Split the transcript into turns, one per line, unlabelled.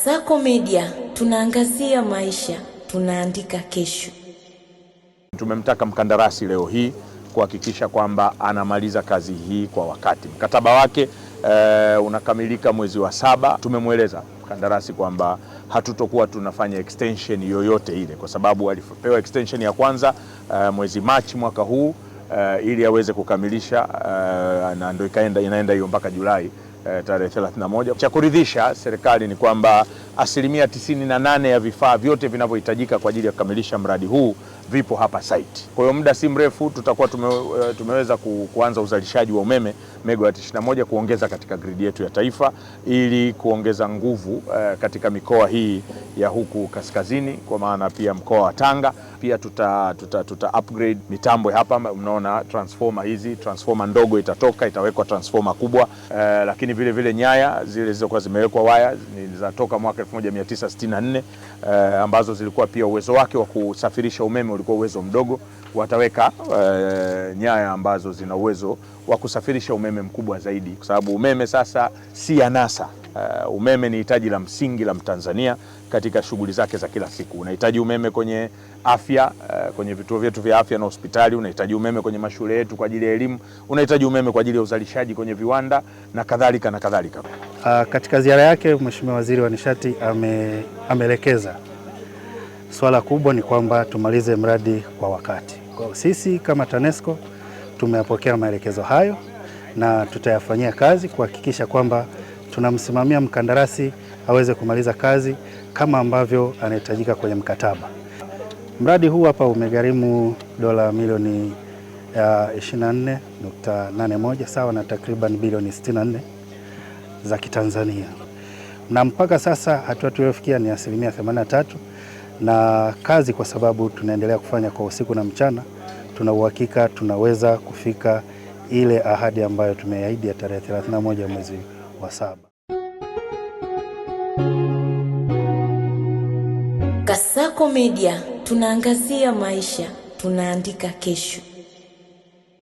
Kasako Media, tunaangazia maisha, tunaandika kesho.
Tumemtaka mkandarasi leo hii kuhakikisha kwamba anamaliza kazi hii kwa wakati. Mkataba wake unakamilika mwezi wa 7. Tumemweleza mkandarasi kwamba hatutokuwa tunafanya extension yoyote ile, kwa sababu alipewa extension ya kwanza mwezi Machi mwaka huu ili aweze kukamilisha na ndio inaenda hiyo mpaka Julai tarehe 31. Cha kuridhisha serikali ni kwamba 98% ya vifaa vyote vinavyohitajika kwa ajili ya kukamilisha mradi huu vipo hapa site. Kwa hiyo muda si mrefu tutakuwa tumeweza kuanza uzalishaji wa umeme megawati 21 kuongeza katika gridi yetu ya taifa ili kuongeza nguvu katika mikoa hii ya huku kaskazini, kwa maana pia mkoa wa Tanga. Pia tuta upgrade mitambo hapa. Mnaona transformer hizi, transformer ndogo itatoka, itawekwa transformer kubwa, lakini vile vile nyaya zile zilizokuwa zimewekwa waya zilizatoka mwaka 1964 ambazo zilikuwa pia uwezo wake wa kusafirisha umeme ulikuwa uwezo mdogo. Wataweka nyaya ambazo zina uwezo wa kusafirisha umeme mkubwa zaidi, kwa sababu umeme sasa si anasa. Umeme ni hitaji la msingi la Mtanzania katika shughuli zake za kila siku. Unahitaji umeme kwenye afya, kwenye vituo vyetu vya afya na hospitali, unahitaji umeme kwenye mashule yetu kwa ajili ya elimu, unahitaji umeme kwa ajili ya uzalishaji kwenye viwanda na kadhalika na kadhalika.
Katika ziara yake Mheshimiwa Waziri wa Nishati ameelekeza swala kubwa ni kwamba tumalize mradi kwa wakati. Kwa sisi kama TANESCO tumeyapokea maelekezo hayo na tutayafanyia kazi kuhakikisha kwamba tunamsimamia mkandarasi aweze kumaliza kazi kama ambavyo anahitajika kwenye mkataba. Mradi huu hapa umegharimu dola milioni 24.81 sawa na takriban bilioni 64 za Kitanzania. Na mpaka sasa hatua tuliyofikia ni 83%, na kazi kwa sababu tunaendelea kufanya kwa usiku na mchana, tuna uhakika tunaweza kufika ile ahadi ambayo tumeahidi ya tarehe 31 mwezi wa 7.
Kasako Media, tunaangazia maisha, tunaandika kesho.